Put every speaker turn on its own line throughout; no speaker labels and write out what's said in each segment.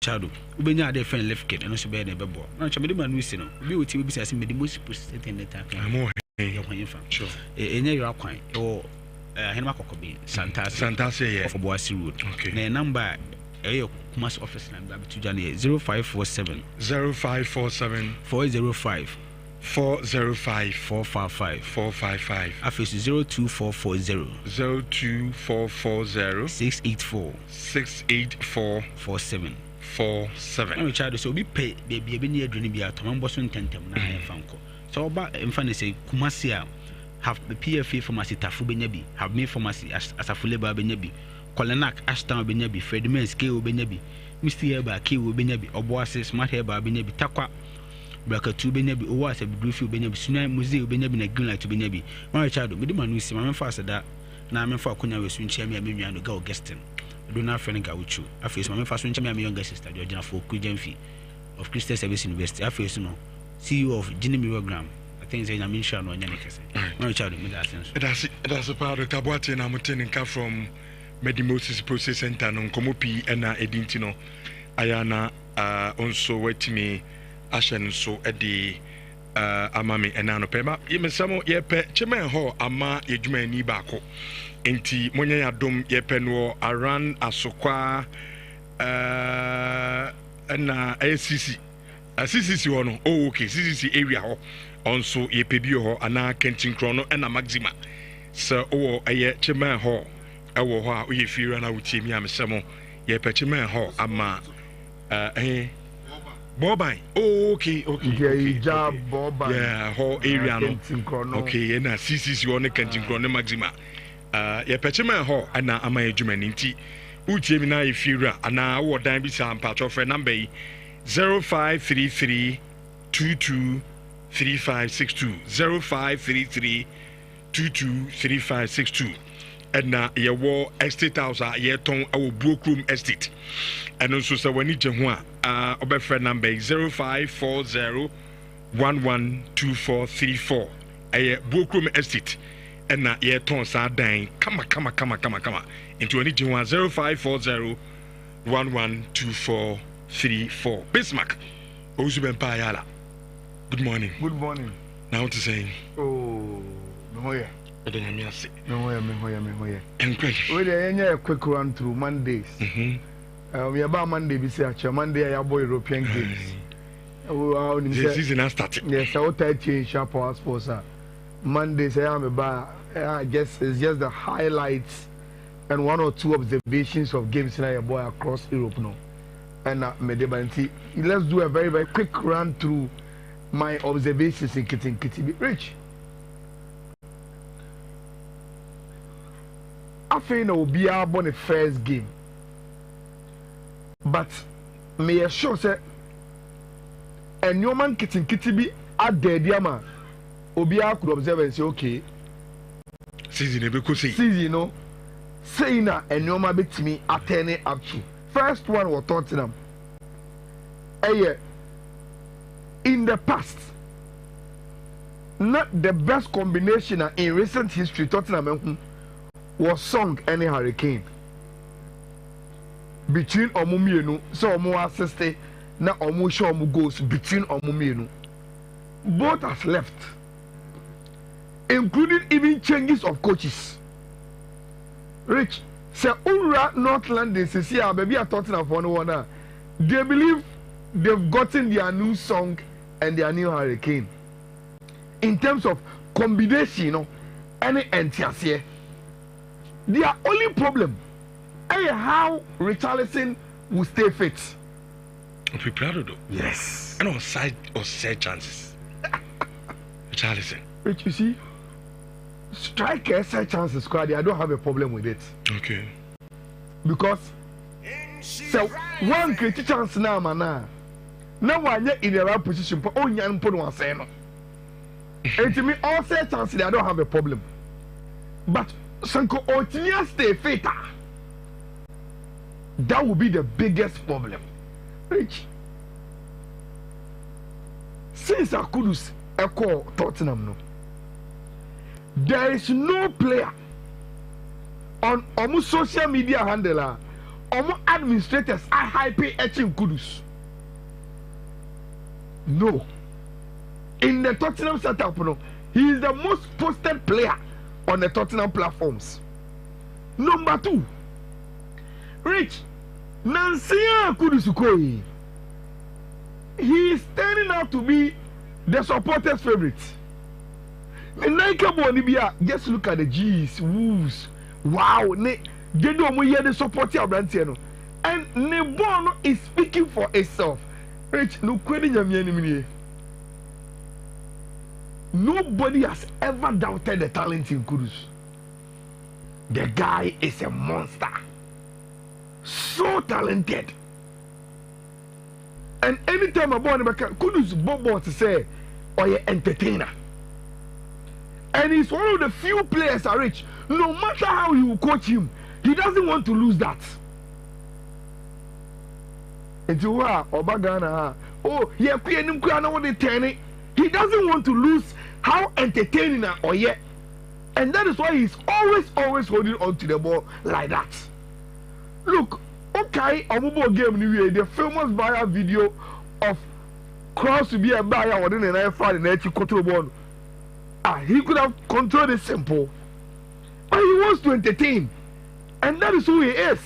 shadow. Ubenya de friend left kid and also be the bebo. No chamedi man we see no. Be with you be say me the most positive in the time.
Mo
Your kwan fa.
sure.
Enye your kwan. O Henma Kokobi
Santase yeah.
of Boasi Road.
Okay.
The number Kumas office number to Jani 0547
0547
405
405
455
455
Office 02440
02440
684
684
47
47.
I'm child so be pay baby be near dream be at Mamboson tentem na fanko. So ba emfa say Kumasia have the PFA pharmacy tafu benyabi have me pharmacy as a full labor benyabi Kolanak Ashton benyabi Fredman scale benyabi Mr. Eba K benyabi Oboase smart heba benyabi Takwa Braka 2 benyabi Owas a brief benyabi Suna Museo benyabi na green light benyabi my child me man we see my fast that na me for kunya we so nchia me amenwa no go guesting do na friend ga wuchu afei my fast nchia me younger sister the original for Kujenfi of Christian Service University afei no CEO of Ghanaian things in Amisha no nyane kese. No child me that sense.
That's a part of Tabwate na muteninka from Medimosis Process Center no komopi na edintino ayana onso wetimi ashen so edi amami enano pema yemesamo yepe chema ho ama yedwuma ni baako enti monye yadom yepe no aran asokwa na ACC CCC wono oh okay CCC area ho also ye pebio ho ana kentin krono na maxima so o eye chema ho ewo ho a o ye fira na wutie mi amsemo ye pe chema ho ama Boban oh okay
ja Boban
yeah ho area no okay na CCC wono kentin krono maxima ye pe chema ho ana ama edwuma nti wutie mi na ye fira ana wo dan bi sa mpacho fe number yi 0533 22 3562 0533 223562 and na ye wo estate house ye ton awo Brokroom estate and also so wani je ho a obefre number 0540 112434 aye Brokroom estate and na ye ton sa dan kama into wani je ho 0540 112434 Bismarck Ozubenpa yala. Good morning.
Good morning.
Now what to say?
Oh, Mehoya.
I don't know.
Mehoya.
And quick.
We dey a quick run through Mondays. We about Monday be say Monday I boy European games.
The season has started.
Yes, I will change our passports. Monday say I'm about I guess it's just the highlights and one or two observations of games in your boy across Europe now. And let's do a very, very quick run through my observations in Kitty Rich. I think it will be our the first game. But may I show say a new man Kitty be at the diama Obia could observe and say, okay. Season, no. Saying that a new man beat me at any up to. First one was Tottenham. In the past, not the best combination in recent history, Tottenham was sung any hurricane. Between Omumienu, so Omu assisted, na Omu show Omu goes between Omumienu. Both have left, including even changes of coaches. Rich. So Ura North London says here, baby, I thought of one. They believe they've gotten their new song and their new hurricane. In terms of combination, you know, any entity, their only problem is how Richarlison will stay fit.
Be proud of it.
Yes.
And on side or set chances. Richarlison.
Rich, you see. Striker side chances squad, I don't have a problem with it.
Okay.
Because so one create chance now, man. Now one in the right position, but only one put one say no. And to me, all side chances, I don't have a problem. But Sanko Otinia stay fit. That would be the biggest problem. Rich. Since I could echo Tottenham no. There is no player on almost social media handler administrators are hyping Echin Kudus. No. In the Tottenham setup, no, he is the most posted player on the Tottenham platforms. Number 2, Rich Nansia Kudusukoi. He is turning out to be the supporters' favorite. Just look at the G's, woos. Wow, they don't hear the support of Brantiano. And Nebono is speaking for itself. Rich, no question. Nobody has ever doubted the talent in Kudus. The guy is a monster. So talented. And anytime I'm born, Kudus Bobo to say, or you're entertainer. And he's one of the few players are Rich. No matter how you coach him, he doesn't want to lose that. And you are Obagana. Oh, yeah, he doesn't want to lose how entertaining or yet. And that is why he's always holding on to the ball like that. Look, okay, Omubo game new the famous viral video of Cross to be a buyer or in an airfire and actually control ball. He could have controlled it simple. But he wants to entertain. And that is who he is.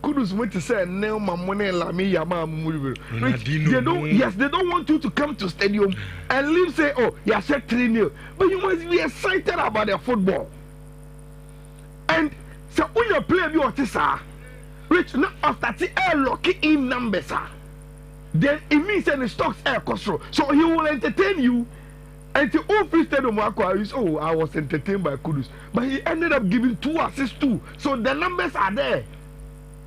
Kudus went to say, no, my money, la me, yama, they don't want you to come to stadium and leave say, oh, you said 3-0. But you must be excited about their football. And so when you play your tisa, Rich, not after the air locking in numbers, then it means that the stocks air control. So he will entertain you. And the whole free stadium, I was entertained by Kudus. But he ended up giving 2 assists too. So the numbers are there.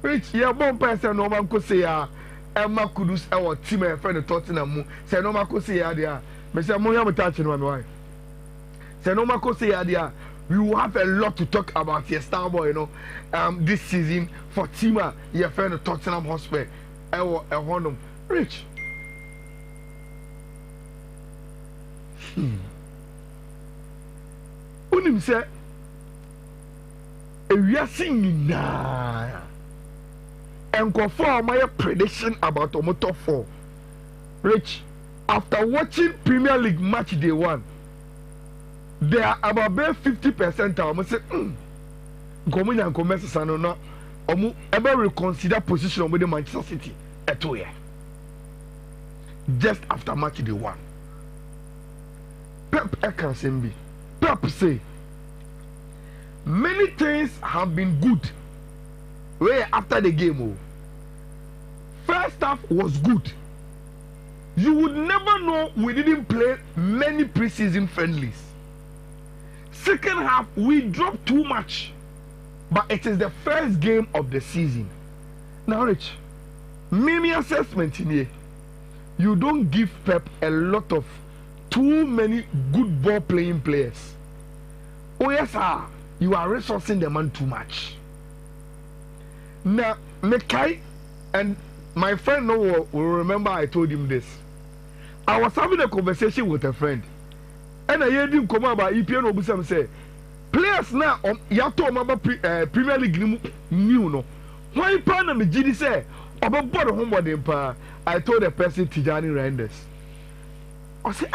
Rich, yeah, one person no man could say Emma Kudus our team and friend Tottenham. Say no man could say there. Me say mo yam touching one why. Say no man could say there. We will have a lot to talk about your star boy, this season for Tima, your friend Tottenham Hotspur. Rich. Unim say we are singing now. And confirm my prediction about Omoto 4. Rich, after watching Premier League match day 1, there are about 50% of them say, Gomin and Gomez Sanona, Omu ever reconsider position with the Manchester City at 2 years. Just after match day 1. Pep Ekansembi. Pep say, many things have been good. Where after the game, first half was good. You would never know we didn't play many preseason friendlies. Second half, we dropped too much. But it is the first game of the season. Now, Rich, many assessment in here. You don't give Pep a lot of too many good ball playing players. Oh yes, sir. You are resourcing the man too much. Now, Mekai and my friend will remember I told him this. I was having a conversation with a friend, and I heard him come about EPN Obusam say, players now, Premier League new no. Why partner me GD say, about board homework empire? I told the person Tijani Renders. I say,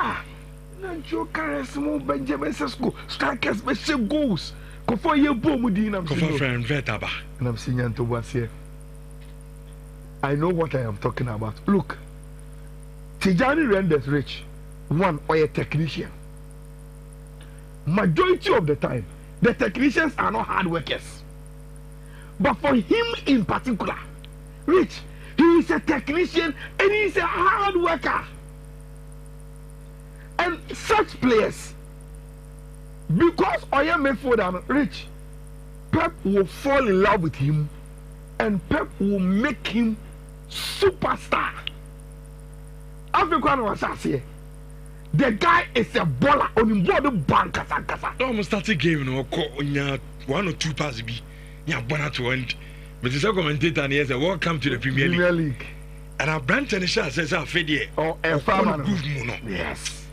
Joe Carres, Benjamin Sesko, strikers, special goals. Kofo ye bo mudi I'm and I'm seeing Anto was here. I know what I am talking about. Look, Tijani Renders Rich, one or a technician. Majority of the time, the technicians are not hard workers. But for him in particular, Rich, he is a technician and he is a hard worker. And such players, because I am a forward Rich, Pep will fall in love with him and Pep will make him superstar. African was here. The guy is a baller on board the bank.
Almost started game no 1 or 2 passes be. Yeah, bona to end. But the commentator and he said, welcome to the Premier League. And our branch and the shot says, "Our Fede
or a farmer."
Yes.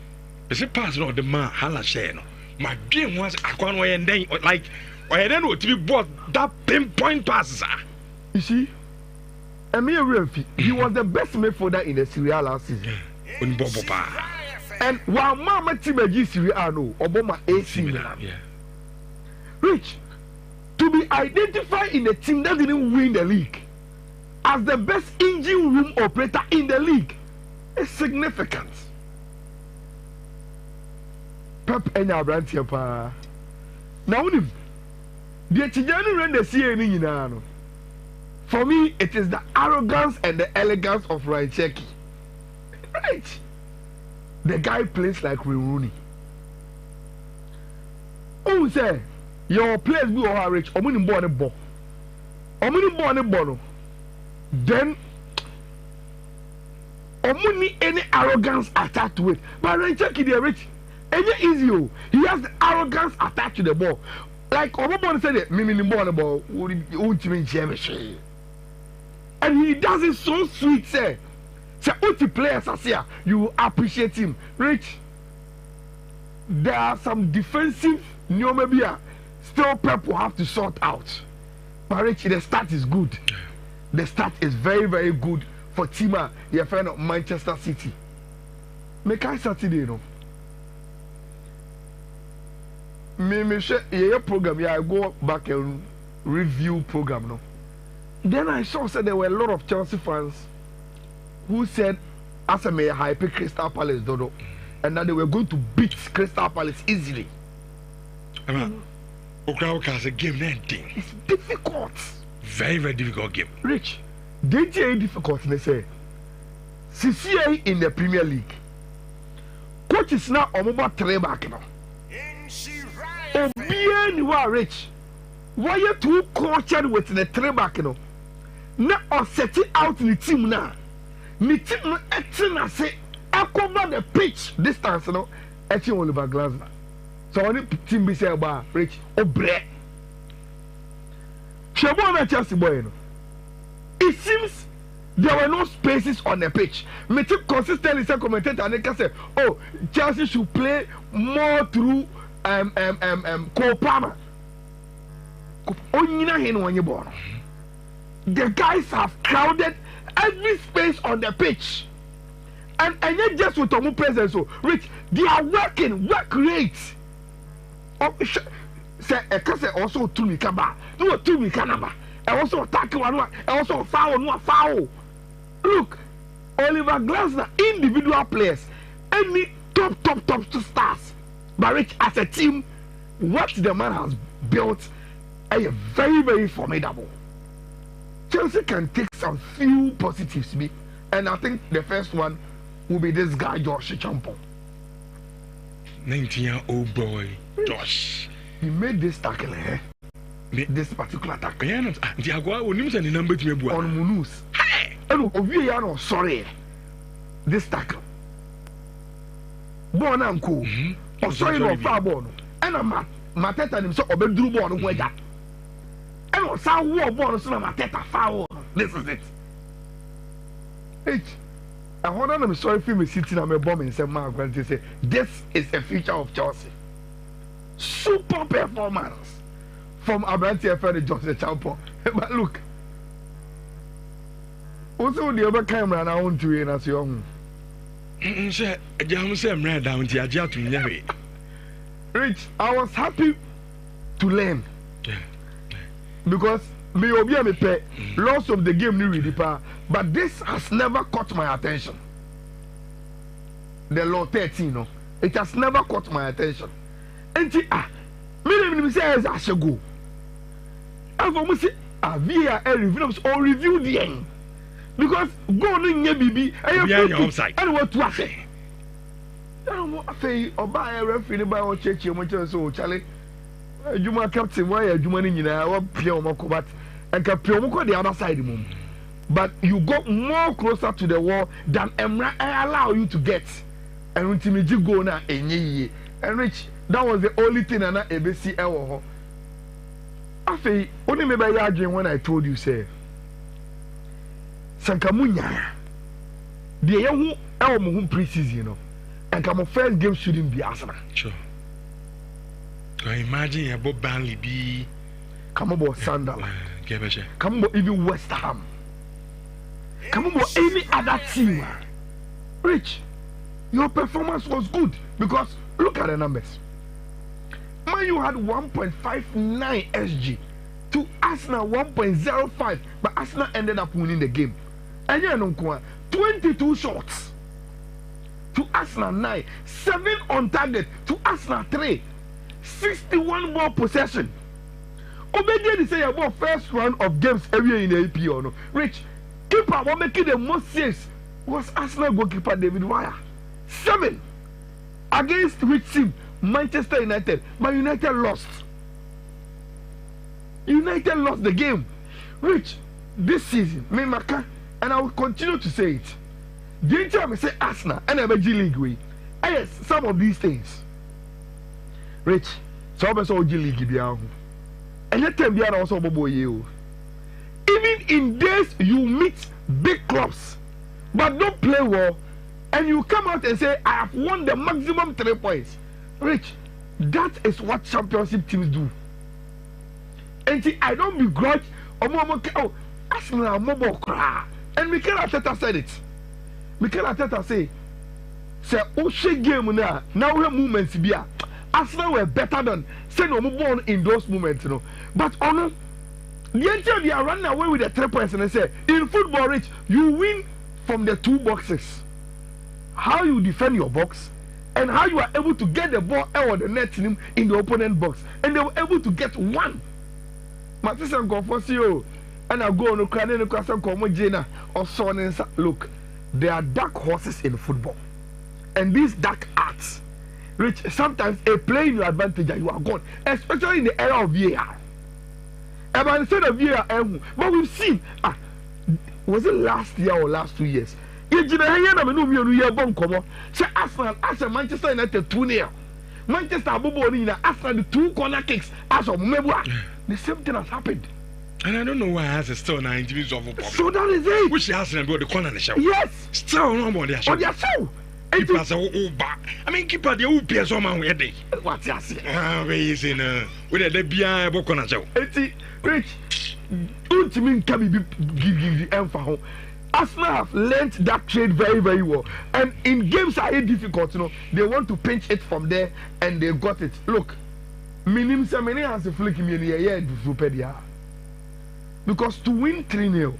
It's a pass on the man, Hala Shano. My game was a one way and then, like, Or then what to be bought that pinpoint passes.
You see, Emile Renfi, he was the best midfielder in the Serie A last season. And while Mama Timaji Serie A no, Obama AC Milan. Rich, to be identified in a team that didn't win the league as the best engine room operator in the league is significant. Pep enya abrantie pa. Now the Tijani ran the CNE no. For me, it is the arrogance and the elegance of Ryan Cherki. Right. The guy plays like Rooney. Oh, say, your players be all rich. Omuni born a ball. Omuni born a ball. Then, omuni any arrogance attached to it. But Ryan Cherki, they are rich. And it's easy. He has the arrogance attached to the ball. Like Obama said, "Mimi born a ball. And he does it so sweet, say. So, the players are here, you appreciate him. Rich, there are some defensive neomabia still Pep will have to sort out. But Rich, the start is good. The start is very, very good for Tima, your friend of Manchester City. Make I Saturday, you know. Me share your program. Yeah, I go back and review program. No. Then I saw that there were a lot of Chelsea fans who said as a mayor hype Crystal Palace Dodo and that they were going to beat Crystal Palace easily.
It's a game ending.
It's difficult.
Very, very difficult game.
Rich, DJ difficult, they say. CCA in the Premier League. Coach is now on mobile three back now. Obian you are rich. Why you too cultured with the three back now? Now or set it out in the team now. The team acting as say I cover the pitch distance no acting Oliver Glasner. So only team be say about rich obre. Shabona Chelsea boy no. It seems there were no spaces on the pitch. Me keep consistently say commentator and they say, oh, Chelsea should play more through Cole Palmer. The guys have crowded every space on the pitch. And yet just with Tomu presence, so Rich, they are working, work rate. Say also to me kaba. No to me kanaba. And also attack one, and also foul, no foul. Look, Oliver Glasner, individual players, any top stars. But Rich, as a team, what the man has built is very, very formidable. Chelsea can take some few positives, and I think the first one will be this guy, Josh Champon.
19-year-old boy, Josh.
He made this tackle, this particular tackle.
Yeah, the number to me
on Munus. Hey! And sorry. This tackle. Born and cool. Sorry, no far born. And I'm Mateta himself, or Bedru born where that. And on South War born, so Mateta foul. This is it. Hey, I wonder I'm sorry for me sitting on my bomb and say, Mark, when they say, this is the future of Chelsea. Super performance from Abrantia for the Joseph Champo. But look, also the other camera now on to you as your own.
Rich,
I was happy to learn because me obi me pay lots of the game ni really but this has never caught my attention. The law 13, no, it has never caught my attention. And me say as I should go. And for me say VAR review or review the end because go no nye bibi and what to say. I say oba referee by on church you mention so Charlie Juma captain why Juma ni nyina wa pia o makobat and ka pia o ko the other side mum. But you got more closer to the wall than Emra allow you to get. And ultimately go na enye and Rich, that was the only thing na ABC ewo ho. Afei only me by adwen when I told you say Sankamunya the yehu ewo mo hu pre-season no and come first game shouldn't be Arsenal.
Sure. Can you imagine about Burnley be?
Come on, Sunderland. Come on, even West Ham. Come on, any other team. Rich, your performance was good because look at the numbers. Man, you had 1.59 SG to Arsenal 1.05, but Arsenal ended up winning the game. And you know, 22 shots to Arsenal 9, 7 on target to Arsenal 3, 61 ball possession. Obediently say about first round of games every year in the APO. No? Rich, keeper what making the most saves was Arsenal goalkeeper David Raya. 7 against which team? Manchester United. But United lost. United lost the game. Rich, this season, me Maka, and I will continue to say it. Didn't you say Arsenal and a G League way? Yes, some of these things. Rich, so I'm also G League be and let them be also bobo you. Even in days you meet big clubs, but don't play well, and you come out and say, I have won the maximum 3 points. Rich, that is what championship teams do. And see, I don't begrudge oh, Arsenal mobile cry. And Mikel Arteta said it. Mikel Arteta say game now we have movements here. Arsenal were better than say no born in those moments, you know. But on the entire they are running away with the 3 points, and they say in football, Rich, you win from the 2 boxes. How you defend your box and how you are able to get the ball out of the net in the opponent box, and they were able to get 1. My sister go for you, and I go on the crane and cross and come Jena or so on. Look, there are dark horses in football, and these dark arts, Rich, sometimes a play in your advantage and you are gone, especially in the era of VAR. And instead of VAR, but we've seen, was it last year or last 2 years? Arsenal, Manchester United 2-0. Manchester Arsenal the 2 corner kicks as of Mebua. The same thing has happened.
And I don't know why Arsenal still 9 individuals of problem.
So that is it.
Which Arsenal go the corner and the show?
Yes.
Still no more there.
On their show.
Keeper say back. I mean keeper the who pay so man we dey.
What you say?
We say no. We dey bia e corner show.
Rich. Don't mean can give the for home. Arsenal have learnt that trade very, very well. And in games are difficult, you know, they want to pinch it from there and they got it. Look, minim semene has a flick me yeah, because to win 3-0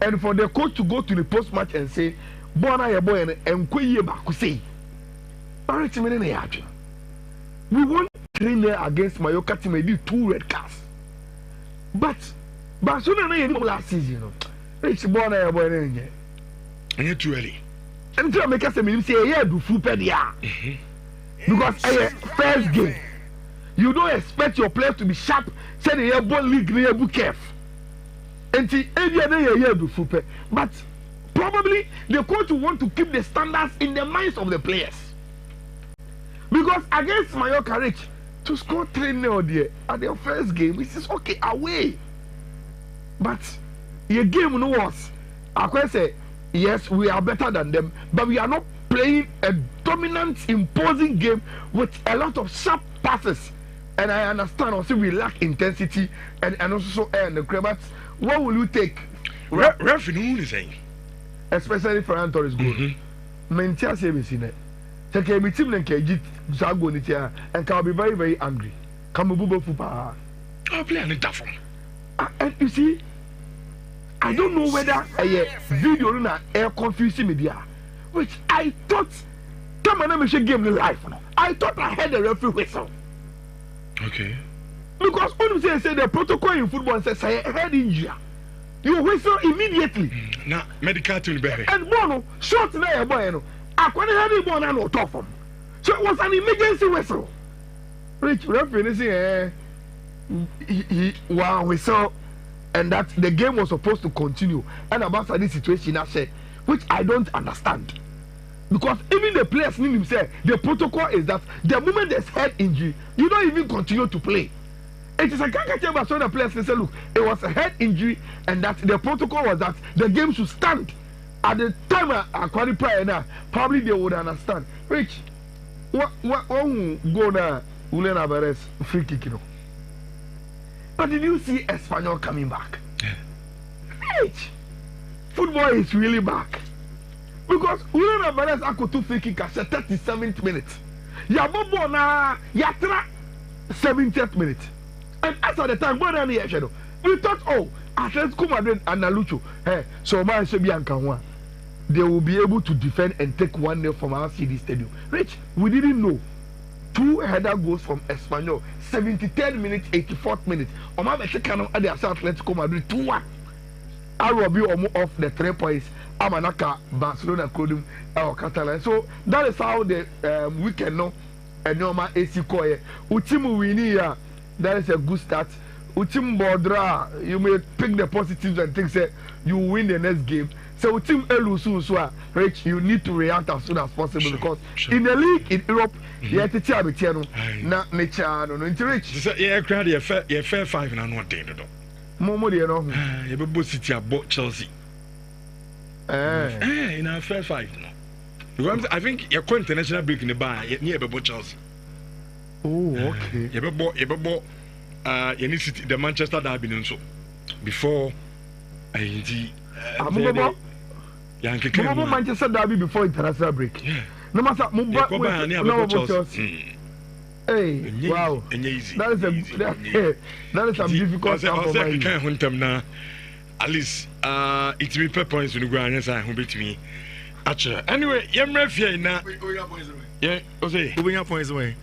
and for the coach to go to the post match and say, Bona ya boy and kwe back say, we won 3-0 against Mallorca team, maybe 2 red cards. But Barcelona last season, you know. It's born a boy, and
you're too early.
And to make us say, yeah, do full pedia. Because first game, you don't expect your players to be sharp, say the ball league near Bukef. And see, every other year do full pay. But probably the coach will want to keep the standards in the minds of the players. Because against Mallorca, Rich, to score 3-0 there at their first game, it is okay, away. But your game no was. I can say, yes, we are better than them, but we are not playing a dominant, imposing game with a lot of sharp passes. And I understand also we lack intensity and also air in the crowd. But what will you take?
Referee is saying,
especially for Anthony's goal. Mentia say we seen it. Take a team and KG Zago Nitia and can be very, very angry. Come Bubo Fupa.
I'll play on the platform.
And you see, I don't know whether a video na air confusing media, which I thought come on me game live. I thought I heard the referee whistle.
Okay.
Because when you say the protocol in football says I head injury, you whistle immediately.
Now medical team better.
And Bono short na boy no. I couldn't have the ball no top from. So it was an emergency whistle. Rich referee say he wow whistle. And that the game was supposed to continue. And about this situation, I said, which I don't understand. Because even the players need him say, the protocol is that the moment there's head injury, you don't even continue to play. It is a caricature, so the players say, look, it was a head injury, and that the protocol was that the game should stand. At the time I qualify now, probably they would understand. Rich, what go now? Julian Alvarez free kick, But did you see Espanyol coming back? Hey, football is really back. Because Julian Alvarez akutu free kick at 37th minute. Yabobo na yatra 70th minute. And as at the time, we thought, oh, Atletico Madrid and Nalucho, so man should be Ankanwa. They will be able to defend and take 1-0 from our CD stadium. Rich, we didn't know. 2 header goals from Espanyol, 73rd minute, 84th minute. Oma Metekano at the Atletico Madrid 2-1. Arobi Omo off the 3 points. Amanaka, Barcelona, Codum, or Catalan. So that is how the weekend no and normal AC Koye. Utimu Winia, that is a good start. Utim Bodra, you may pick the positives and think that you win the next game. So Utim Elusu, Rich, you need to react as soon as possible because in the league in Europe, you have to tell me, not nature, no, Rich.
Yeah, crowd, you're fair 5 and 1 day.
Momo, you know,
you have a City about Chelsea. In our fair 5 now. Because I think you're quite international break in the bar, near about Chelsea.
Oh, okay.
You have bought the Manchester Derby and so before
Manchester Derby before international break.
Yeah.
No matter Chelsea. Hey, wow. That is a difficult time for me.
At least it's me per points when you go and say who beat me. Actually, anyway, you're referee now. Yeah, okay.
Moving up points away.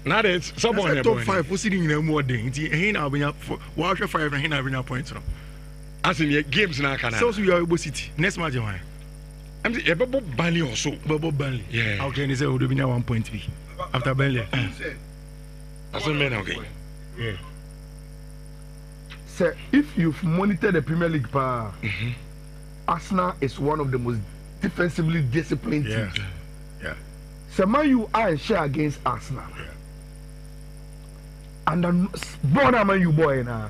Now that's someone
top 5 was sitting in a more day. He now been up for 5 and he now been up points.
As in your games now can.
So you are able city. Next match,
I'm the Bubble Burnley or so.
Bubble Burnley.
Yeah.
How can you say would have been 1 point after Burnley?
That's a man, okay.
Yeah.
Sir, if you've monitored the Premier League, Arsenal is one of the most defensively disciplined teams.
Yeah.
So, man, you are share against Arsenal.
Yeah.
And then, born man, you boy now.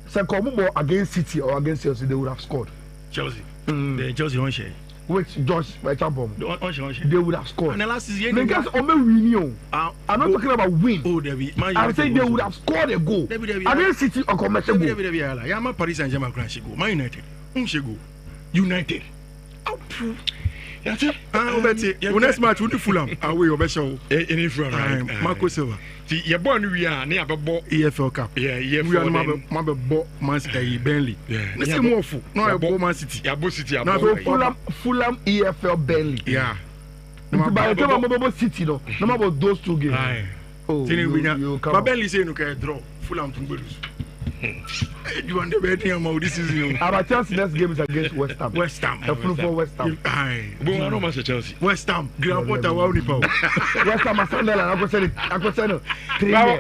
So, come against City or against Chelsea, they would have scored.
Chelsea. The Chelsea on share.
Which Josh, my champion, they would have scored.
And the last season,
I'm not talking about win.
Oh, David,
I'm saying they would have scored a goal against City or commercial goal.
I'm a Paris Saint-Germain crash go. Man United. United.
That's it.
Next match, we'll do Fulham. Away over show.
Any from
Marco Silva.
You're born, we are near
EFL Cup.
Yeah,
we are Mabba Man City, Burnley.
Yeah,
let's say more full. No, I bought Man City.
Yeah, both City.
Fulham, EFL, Burnley.
Yeah.
By the time I'm City, no matter about those 2 games.
Oh, but Burnley say no can draw. Fulham to lose. You want the betting amount this season?
Our Chelsea next game is against West Ham.
West Ham.
The full for West Ham.
But I don't match Chelsea.
West Ham. Grand Potter wow ni power.
West Ham Sunderland. I go send it.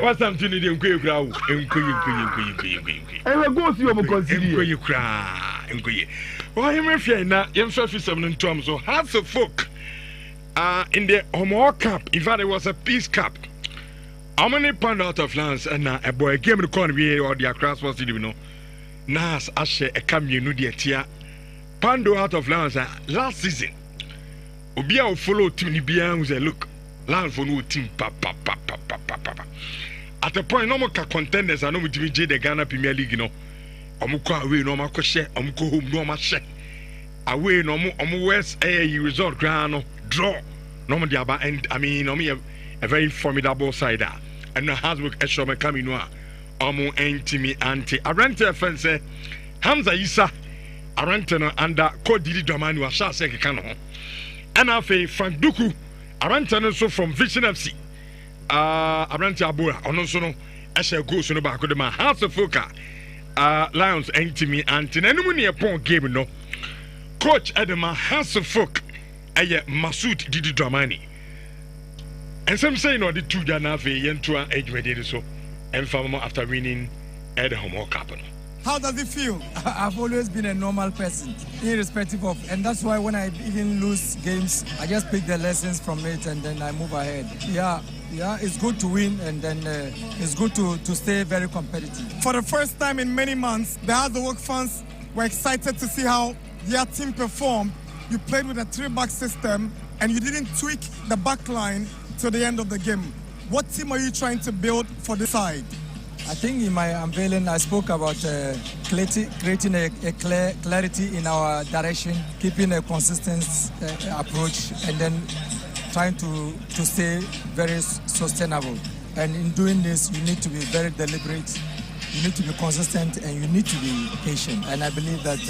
West Ham tuni dem kwe crowd.
I will go see you consider.
You cry. Why am I fear na? Yem so fi 7 terms so Hearts of Folk in the Homo Cup. In fact, it was a Peace Cup. How many pound out of lands and a boy came to corner or the across was you know. Nas Ashe a cameo no dear tia. Pando out of lands last season. Obia follow Timmy Bian with a look. Land for no team papa. At the point, no more contenders are no with the Ghana Premier League, you know. Omuko away, no more share, Omuko home, no more share. Away, no more West a result ground, draw. No more the and I mean, no me a very formidable side. And the hard work extra me coming no omo entimi anti arante fence Hamza Isa arante no under code Didi Dramani wa sha se keka no and afi Frank Duku arante no so from Vision FC arante Abura ono so no e share goal so no ba ko de ma House of Folk Lions entimi anti na nemu ne pon game no coach Edema House of Folk eye Masoud Didi Dramani. And some say no the 2 Ghana fe yentua ejwede so emfamo after winning at the Homo Cup.
How does it feel? I've always been a normal person, irrespective of, and that's why when I even lose games, I just pick the lessons from it and then I move ahead. Yeah, it's good to win and then it's good to stay very competitive.
For the first time in many months, the Hard Work fans were excited to see how their team performed. You played with a 3-back system and you didn't tweak the back line to the end of the game. What team are you trying to build for the side?
I think in my unveiling, I spoke about creating a clarity in our direction, keeping a consistent approach, and then trying to stay very sustainable. And in doing this, you need to be very deliberate, you need to be consistent, and you need to be patient. And I believe that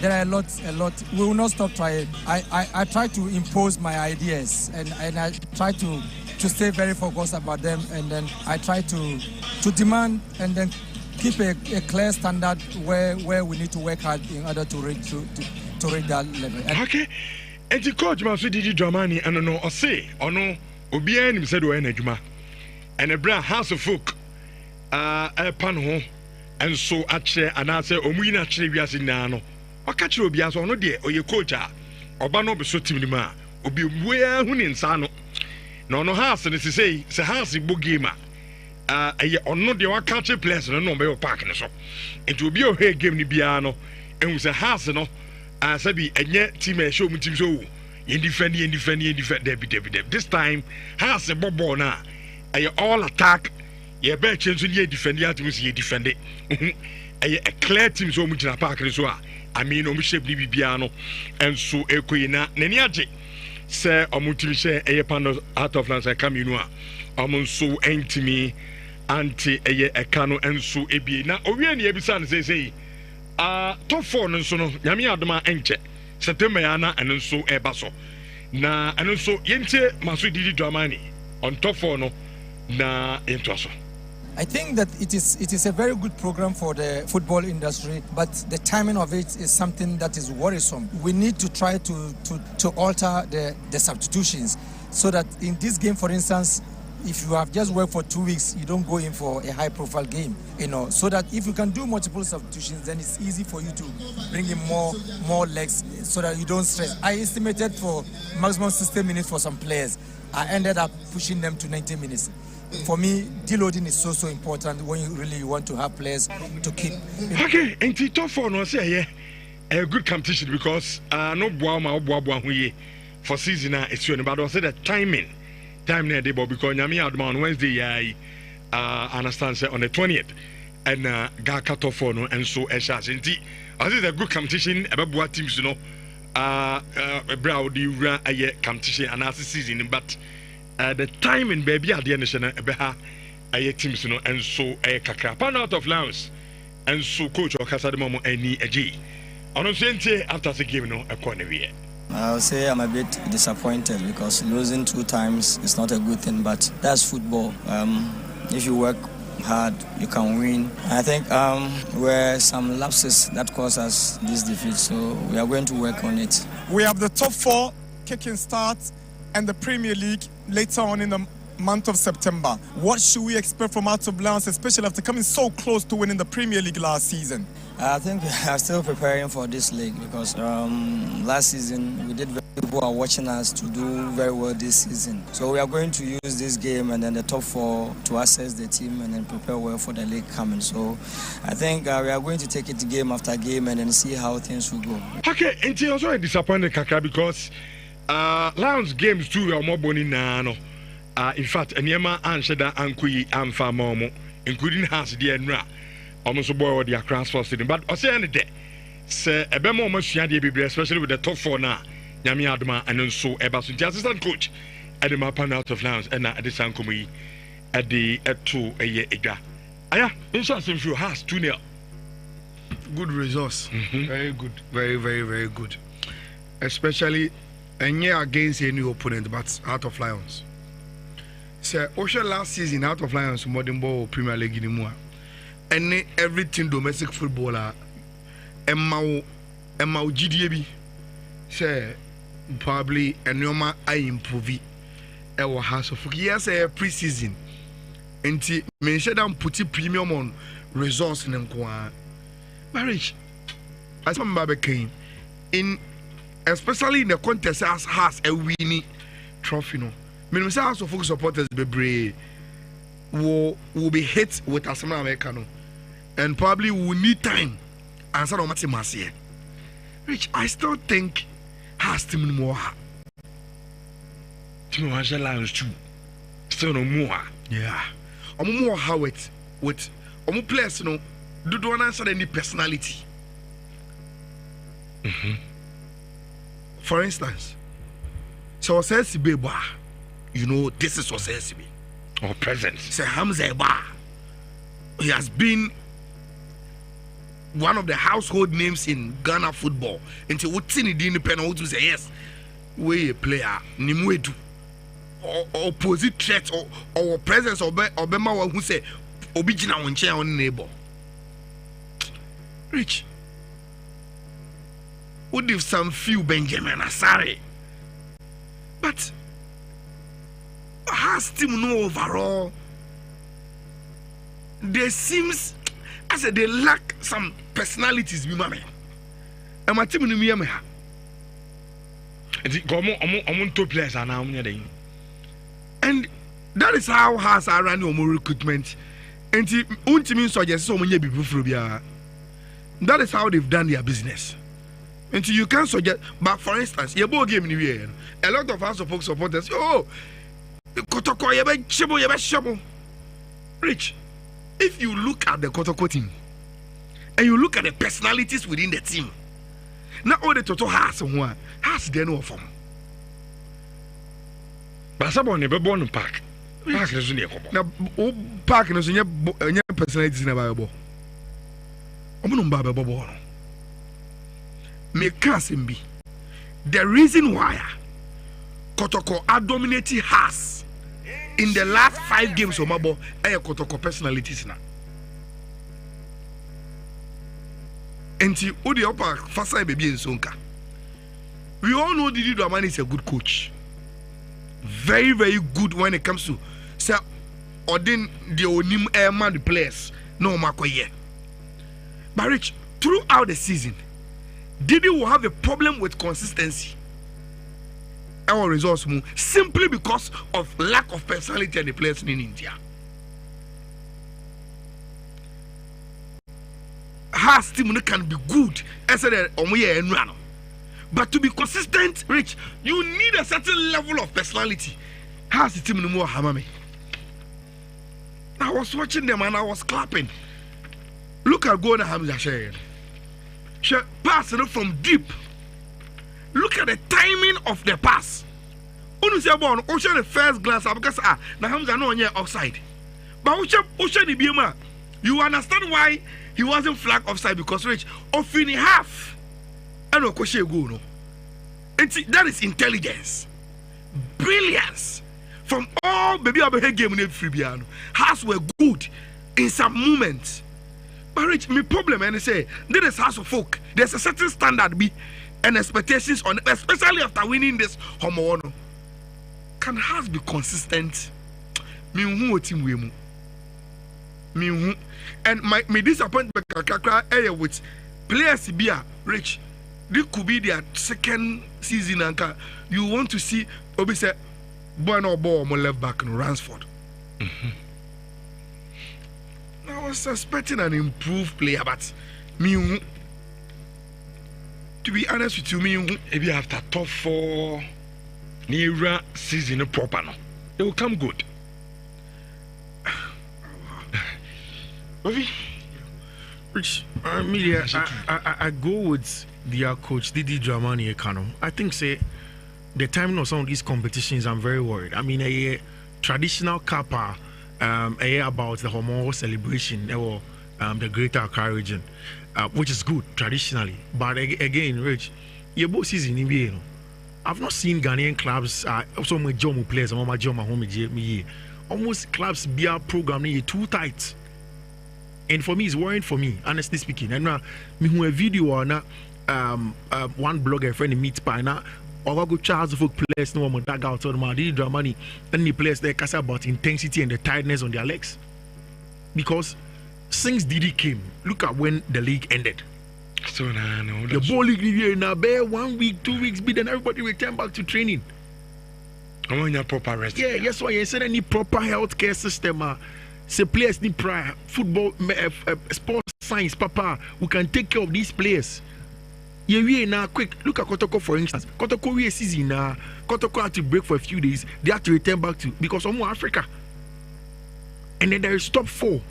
there are a lot. We will not stop trying. I try to impose my ideas, and I try to stay very focused about them, and then I try to demand and then keep a clear standard where we need to work hard in order to reach that level.
Okay. And the coach must do Germany and no or say or no Obian himself or Enejuma and a brand house of folk a panho and so actually and I say Omina Chivias in Nano or catch Obias or no dear or your coach or Bano be so timima or be where who in Sano. No house and it's say house in Bugima. Or no the catch a place and no by parking so. It will be a hair game ni piano and with a house no. Sabi enye team show me team show you defend Debbie. This time has a bobo na all attack ye be change you defend ya team you defend it a clear team so much na park so I mean o shape ni bibiano and so ekoyina nani age say omutim share panel out of lands come you know so entimi anti ekano and so ebi na owie na ebisa say top 4 no so no nyame adoma enche September yana and so ebaso na and so yente maso didi Dramani on top 4 no na into so.
I think that it is a very good program for the football industry, but the timing of it is something that is worrisome. We need to try to alter the substitutions so that in this game, for instance, if you have just worked for 2 weeks, you don't go in for a high-profile game, so that if you can do multiple substitutions, then it's easy for you to bring in more legs so that you don't stress. I estimated for maximum 60 minutes for some players. I ended up pushing them to 90 minutes. For me, deloading is so important when you really want to have players to keep.
Okay, and the top 4 no say a good competition because no boa for season it's you but I say the time near the because Nyami Adman on Wednesday I understand say on the 20th and ga cut off no and so Esha Inti I say the good competition about boa teams brow the competition and as season but the timing baby at the end of the teams and so a kakra out of Laos and so coach or Casademo any AG on after the game no a corner.
I'll say I'm a bit disappointed because losing 2 times is not a good thing, but that's football. If you work hard, you can win. I think were some lapses that caused us this defeat, so we are going to work on it.
We have the top 4 kicking start and the Premier League later on in the month of September. What should we expect from Out of Bounds, especially after coming so close to winning the Premier League last season?
I think we are still preparing for this league because last season we did very well. People are watching us to do very well this season. So we are going to use this game and then the top 4 to assess the team and then prepare well for the league coming. So I think we are going to take it game after game and then see how things will go.
Okay, and it's also a disappointing Kaka because Lions games too are more bony now. In fact, Nhyira answered that Ankui Amfa Momo, including Hans Dienra. Almost boy the cross for sitting, but I say any day, say a bit more much especially with the top 4 now. Nyami Adama and then so Ebasu, the assistant coach at the Mapan Out of Lands and at the Sankomi at the 2 a year ago. Aya, insurance if you has 2-0.
Good results. Very good. Very good. Especially a year against a new opponent, but Out of Lions. So, Ocean last season, Out of Lions, Modern Ball Premier League in Mua. And everything domestic footballer, Emma GDB, say probably a normal I improve our house of yes, a pre-season. And mention them put premium on results in them. Marriage, as my Baba came in, especially in the contest as has a winning trophy. No, mean, say house of folk supporters be brave. Will be hit with a summer Americano. And probably will need time. Answer on Matimasi. Rich, I still think has to be more.
Timo has Lions too. still no more.
Yeah. More how it with players no do one answer any personality. For instance, so says Beba, you know, this is what says me.
Or presence.
Say Hamza Ba. He has been one of the household names in Ghana football. Until what in the independent to say yes, we a player, Nimwedu. Or opposite threat or presence or Bema who say Obijina on chair on neighbor. Rich. Would if some few Benjamin Asare. But has team no overall? There seems as they lack some personalities, be mammy. And my team in the Miami.
And two players are now near the.
And that is how has our running recruitment. And the suggests so many people from that is how they've done their business. And you can suggest, but for instance, your ball game in the year, a lot of us supporters, oh, Kotoko, you Rich, if you look at the Kotoko team and you look at the personalities within the team, not all the Toto has they no form.
But someone never born in park. Park is near.
Now, park is your personalities in a Bible. Make can't be the reason why Kotoko are dominating has in the last 5 games of Mabo Kotoko personalities now. And Udi Opa Fasa baby in Sonka. We all know Didi Dramani is a good coach. Very, very good when it comes to say Odin the Onim Airman the players. No Makoye. But Rich, throughout the season, Didi will have a problem with consistency. Our results move simply because of lack of personality and the players in India. Has team can be good as a and run. But to be consistent, Rich, you need a certain level of personality. Has the team no more hamame? I was watching them and I was clapping. Look at Gona Hamza Shayan. She passed it from deep. Look at the timing of the pass. Only say born Ocean the first glance because now Hamza no on offside. But Ocean the Bima, you understand why he wasn't flagged offside because Rich off in half. And no question go no. And that is intelligence, brilliance from all baby over game in Fribiano. Has were good in some moments. But Rich, my problem and say this is house of folk. There's a certain standard be and expectations on, especially after winning this homo. Can has be consistent? Me who team we mu. Me who and my disappointment with players be Rich. This could be their second season and you want to see Obi say boy no ball more left back in Ransford. I was expecting an improved player, but me to be honest with you, me
maybe after top 4 Nhyira season proper no, they will come good.
Rich, Amelia, I go with their coach Didi Dramani Ekano. I think say the timing of some of these competitions, I'm very worried. I mean, a traditional kappa, about the Homo celebration or the Greater Accra region, which is good traditionally. But again, Rich, your both season in NBA, I've not seen Ghanaian clubs. Also, my Jomo players, my Jomo home almost clubs be a program too tight. And for me, it's worrying for me, honestly speaking. And me who a video on one blogger friend meet by now, or go Charles folk players no more tag out on my Dramani and the players they cast about intensity and the tiredness on their legs. Because since Didi came, look at when the league ended.
So no,
the ball league now bare 1 week, 2 weeks, but then everybody return back to training.
I want your proper rest.
Yeah, yes, why you said any proper healthcare system. Say players need prior football, sports science, papa. We can take care of these players. we now quick. Look at Kotoko for instance. Kotoko we season now. Kotoko had to break for a few days. They had to return back to because of more Africa. And then there is top 4.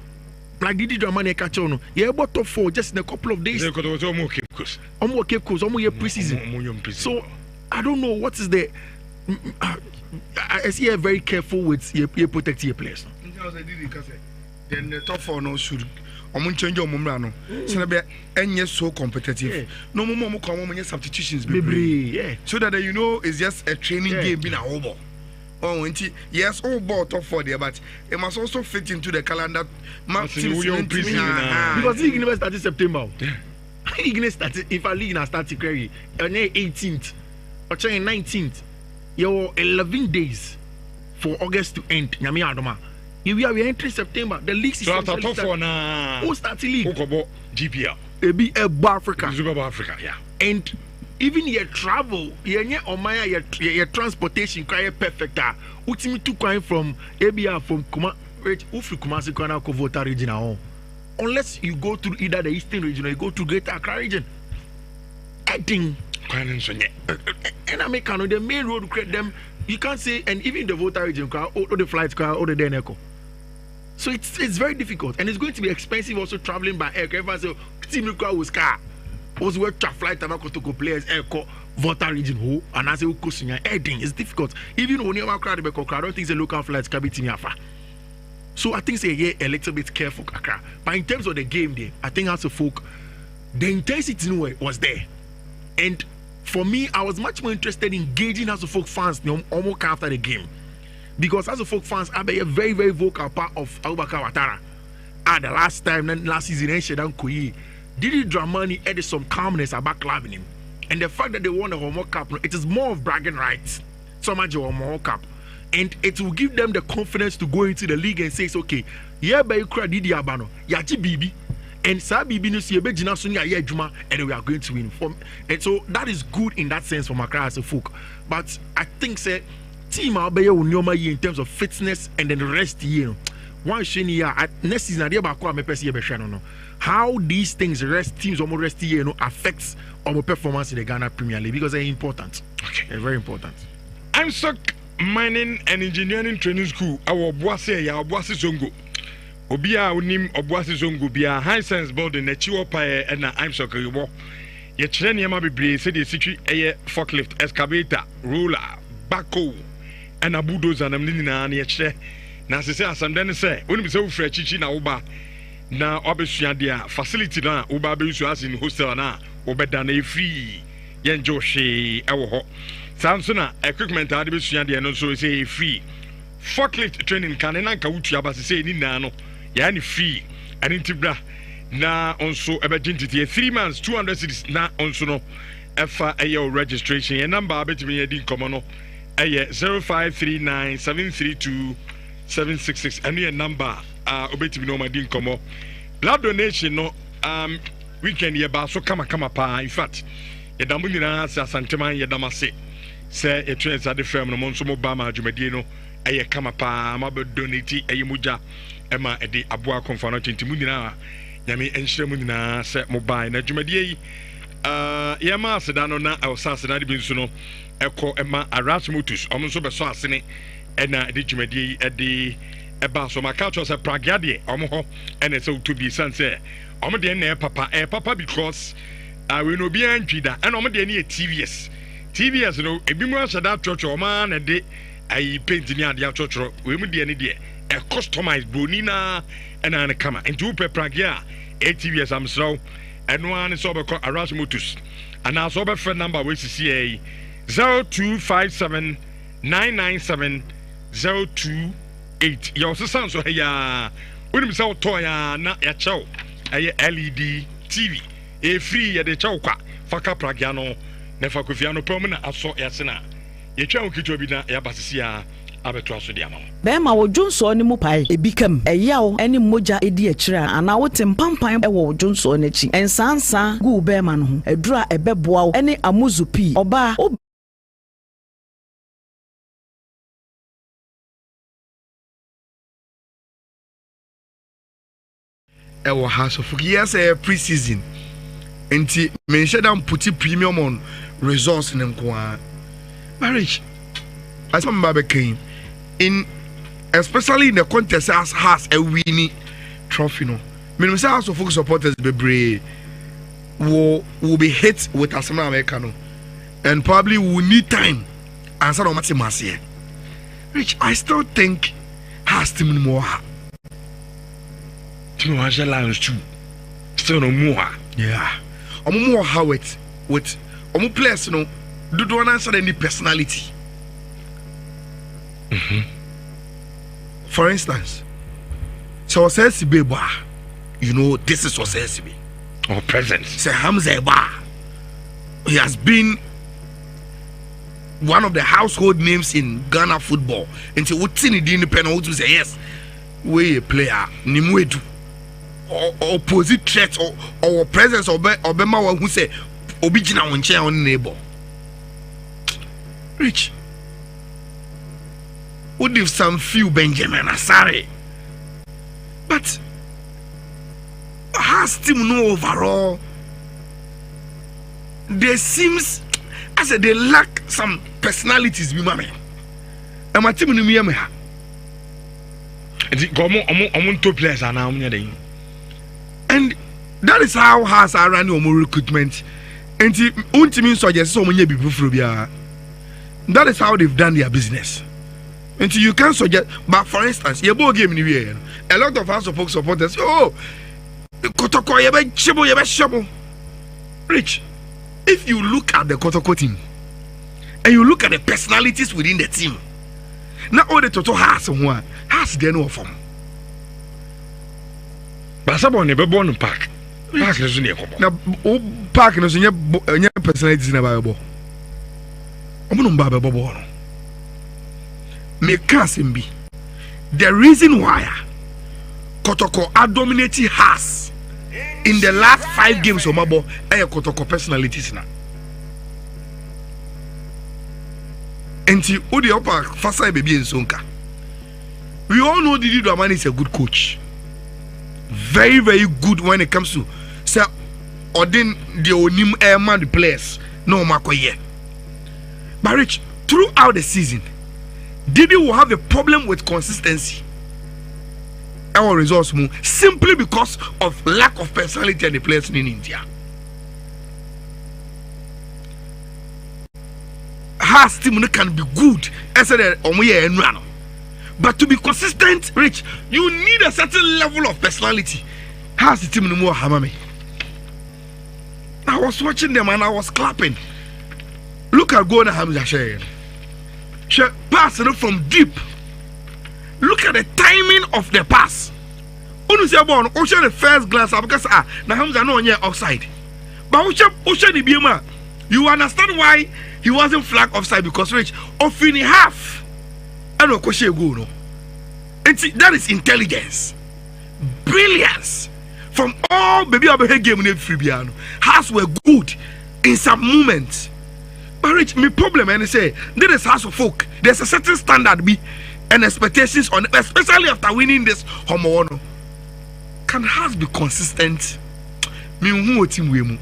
Like Didi Dramani catch on. Yeah, about top 4 just in a couple of days.
Almost Cape Coast.
Almost Cape Coast. Almost pre-season. So I don't know what is the. I see you're very careful with your protect your players.
Then the top 4 no should. Change your mumrano. So be any so competitive. No more come substitutions.
Yeah.
So that you know it's just a training game being a whole. Oh, yes, all ball top 4 there, but it must also fit into the calendar.
Because league never started September. League never started. If a league started carry on the 18th or 19th, you're 11 days for August to end. Nyami Adoma. We are entering September. The league is
so top 4 now.
Who starts the league?
GPL.
Be a Africa.
Africa, yeah.
And even your travel, your transportation quite perfect. Ultimately to come from ABR from Kumasi Kwana Kovota region. Unless you go through either the eastern region or you go to Greater Accra region. I think and I make the main road to create them. You can't say, and even the voter region, all the flights, all the DNECO. So it's very difficult, and it's going to be expensive also traveling by air. Everyone say, team was car. Was where flight to go players airco voter region who and as a question heading is difficult. Even when you are crowd I don't think the local flights can be team afa. So I think say a little bit careful, Accra. But in terms of the game there, I think as a folk, the intensity was there. And for me, I was much more interested in engaging as a folk fans almost after the game. Because as a folk fans, I be a very, very vocal part of Abubakar Ouattara. The last time, last season, Shedan Koyi, Didi Dramani added some calmness about clubbing him. And the fact that they won the Homo Cup, it is more of bragging rights. So much of Homo Cup. And it will give them the confidence to go into the league and say, it's okay, yeah, by you cry Didi Abano, Yachi Bibi. And Sabi Binus Yebejina Sunya Yejuma, and we are going to win. And so that is good in that sense for Accra as a folk. But I think, say, team Albaya Unyoma in terms of fitness and then the rest year. One year next season, I don't know how these things teams almost rest year affects our performance in the Ghana Premier League because they're important.
Okay,
they're very important.
I'm stuck mining and engineering training school. Our boise ya boise zongo. Obia unim oboise zongo bia high science building na chiwo pae na I'm stuck yo. Ye kire niam bebre say the situ eye forklift excavator roller backhoe and a bulldozer na mni na ye kire na se asamde ne se onim se wo fra chichi na wo ba na obesua dia facility na wo ba be usu as in hostel na wo beda na free ye njo hwe ewo ho samsona equipment ade besua dia no so say free forklift training kan na nka wutu abase say ni na no ya ni free and intibra na onso ebedintiti 3 months 200 cities na onso no efa ayo registration your number abetimi ye din komo no aye 0539732766 and your number obetimi no ma din komo blood donation no weekend ye ba so kama pa in fact ye damu ni na asantema ye damase say ye trains at the firm no monso mo ba ma adwumadie no aye kama pa ma be donate aye muja ema edi aboa konfano tintimu ni na nyame enhyeremu nyina se mobile na dwumadie yi yema aseda no na awsa aseda de binsu no eko ema Erasmus omso beso asene ena de dwumadie yi ede eba so maka cho se pragiade omho ena se utobi sanse omde na papa because we no bi antwida ena omde na TVS no ebimu aseda chocho ma na de ayi paint ni ade achocho we mu de ni de a customized bonina ena na kama ntu pragia ATVS amsro and one is over Erasmus and now so friend number we CCA 0257997028 your sound so ya when so to ya na ya chow LED TV e free ya de chow kwa faka pragia no na fakofia no permanent aso ya sena ye twa okito bi na ya basisia abeto so dia mama
bema wo dwonso ne mu pai ebikam eyawo ene moja edi akira ana wote mpampan e wo dwonso ne chi ensansa gu bema no ho adura ebeboa ene amuzupi oba
ewo house of yes pre-season Enti mention them put premium on resource in Nkwa. Marriage. As my Baba came in, especially in the contest has a winning trophy. No, me say House of Folk supporters be brave. Will be hit with Asama Americano, and probably will need time. And so much here. Rich, I still think has to more.
To know Lions too. Still no more.
Yeah. More how it with players, you know, don't answer any personality. For instance, so Beba, you know, this is Osesibe.
Or presence.
Say Hamza Eba. He has been one of the household names in Ghana football. Until what in the independent who say yes, we a player, Nimwedu. Or opposite threat or presence or Bema who say Obijina on chair on neighbor. Rich. Would have some few Benjamin Asare. But has team no overall. There seems as they lack some personalities, be mama. And my team no me ha.
Two players are now near.
And that is how has I run your recruitment. And ultimately suggest so many people from here. That is how they've done their business. And you can suggest, but for instance, your ball game in the year, a lot of us supporters, oh, Kotoko, you shabo. Rich, if you look at the Kotoko team and you look at the personalities within the team, not all the Toto has their no form.
But someone never born in park. Park is near.
Now, park is in your personalities in a Bible. I'm not Bible. Make Kasim be the reason why Kotoko are dominating has in the last 5 games of Mabo and Kotoko personalities now. And to Odi Opa Fasa baby in Sonka. We all know Didi Dramani is a good coach. Very, very good when it comes to say Odin the Onim Airman the players. No Makoye. But Rich, throughout the season, Didi will have a problem with consistency. Our results move simply because of lack of personality and the players in India. Has team can be good, but to be consistent, Rich, you need a certain level of personality. Has the team no more hamame? I was watching them and I was clapping. Look at Gona Hamza Shane. She passed from deep. Look at the timing of the pass. Ocean the first glance because now Hamza no on offside. But Ocean the Biema, you understand why he wasn't flagged offside because Rich off in half. And no. And see, that is intelligence, brilliance from all baby over game in Fribiano. Has were good in some moments. But Rich, my problem and say there is House of Folk. There's a certain standard be and expectations on, especially after winning this homo. Can House be consistent? Me who team we mu.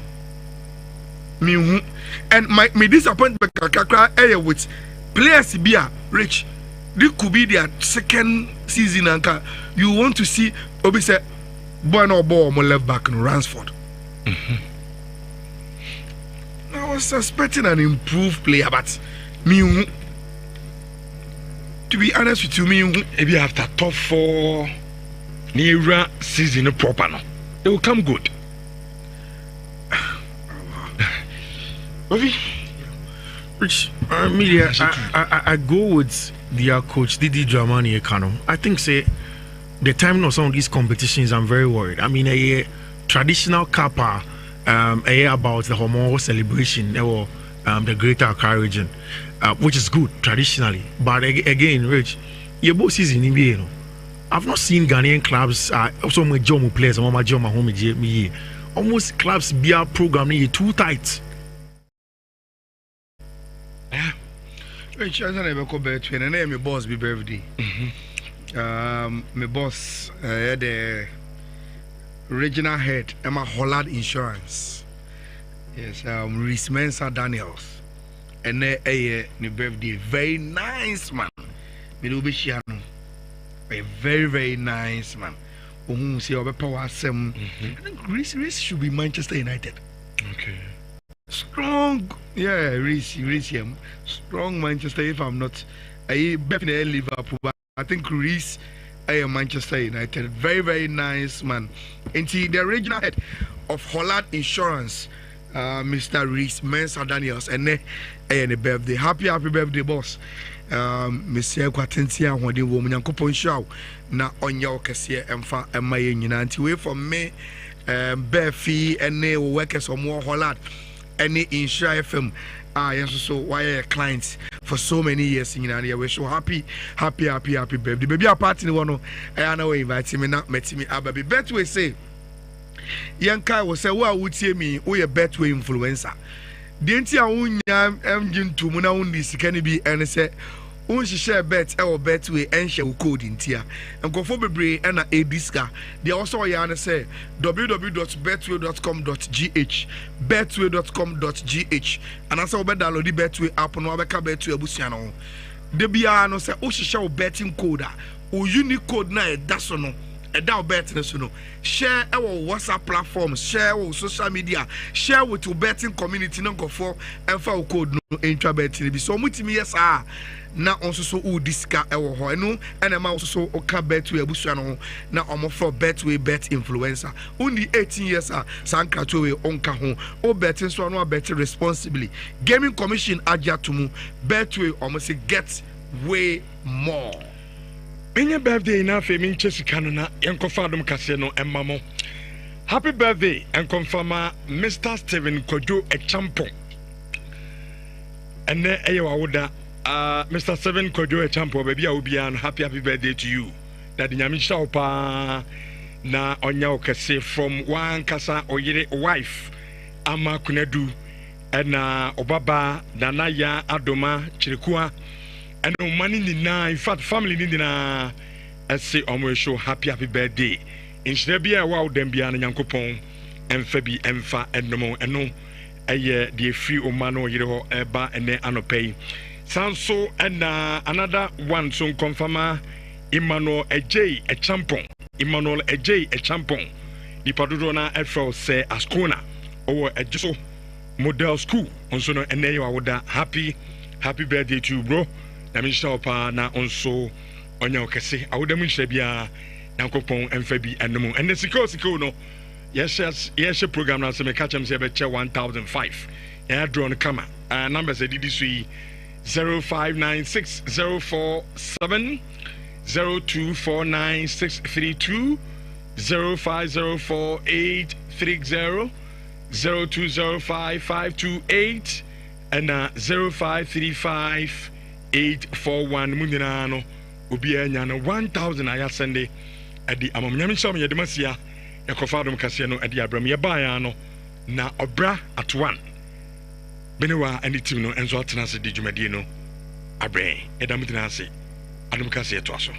Me who and my disappointment with players be a Rich. This could be their second season and you want to see Obi say boy no ball more left back in Ransford. I was expecting an improved player, but me, to be honest with you,
maybe after top 4 Nhyira season proper no, they will come good.
Rich, Media, I go with their coach Didi Dramani Ekano. I think say the timing of some of these competitions, I'm very worried. I mean, a traditional kappa. About the Homo celebration or the Greater Accra region, which is good traditionally. But again, Rich, your both season in NBA, I've not seen Ghanaian clubs. Also, my Jomo players, my Jomo home, almost clubs be a program too tight.
Rich, I never go back to and my boss be birthday. My boss had the regional head Emma Holland Insurance Yes, Reese Mensa Daniels. And a birthday, very nice man. A very, very nice man. Who say over power some. I think Reese should be Manchester United.
Okay.
Strong, yeah, Reese, strong Manchester. If I'm not, I definitely Liverpool. But I think Reese, I am Manchester United. Very, very nice man. And see the original head of Holland Insurance, Mr. Reese Mensa Daniels, and a birthday. Happy birthday, boss. Mr. Quatentia, when the woman and coupon show na on your cassia and fa and my union. Wait for me, Bearfee, and they workers or more Holland. Any Insure FM, yes, so why clients for so many years in Ghana. We're so happy birthday. Baby, our party one, I know invite me not met me. Baby, bet we say, young Kai will say, well, would see me, we a bet we influencer. Didn't you own engine to Muna only can be and say, when she share bet our bet we and share code in tia and go for Bebre and a disca. They also yana say www.betway.com.gh betway.com.gh and also bet download the Betway app on our Betway Busiano. The Biano say, oh, she shall betting code or unique code na that's no. A down betting no. Share our WhatsApp platforms, share our social media, share with your betting community no go for and for code no intra betting be so much me yes na also so disca ewo ho eno and am also so oka Betway abusuano na omo for Betway bet influencer only 18 years sanka to we onka ho o betting so no bet responsibly gaming commission aja to mu Betway omo say get way more.
Any birthday na fe min chesika no na yenkofa dum kase no emmamo. Happy birthday and confirm Mr. Stephen Kojo Echampo. And then Eyawoda Mr. Stephen Kojo Echampo baby obian happy birthday to you. That nyame shaupa na onya okase from one kasa oyire wife ama kunadu and obaba danaya adoma chirikua. And no money in fact, family in I say, almost show happy birthday. In Shabia, wow, them be an yankopon, and Fabi, and Fa, and no more, and no, a year, the free Omano, Yero, Eba, and then Anopay. Sounds so, and another one soon confirm Emmanuel a J, a champon, Emmanuel a J, a champon. The Padrona Afro say Ascona, or a Jusso model school, on so, and there you are, happy birthday to you, bro. Na mi shop na onso onya okese awodam nhwabia yankopon emfabi enum and the siko no yes program na se me catch am say be che 1005 ya draw no kama numbers e didi sui 05960470249632 0504830 0205528 and 0535 841 Mundina no Ubia 1000 aya sende at the Amam Sham Yademasia, Yakofadum Casino at the Abram Yabayano, na Obra at 1. Benewa and the Tino and Zotanasi di Jumadino, Abre, Edamutinasi, Adam Cassia Tosso.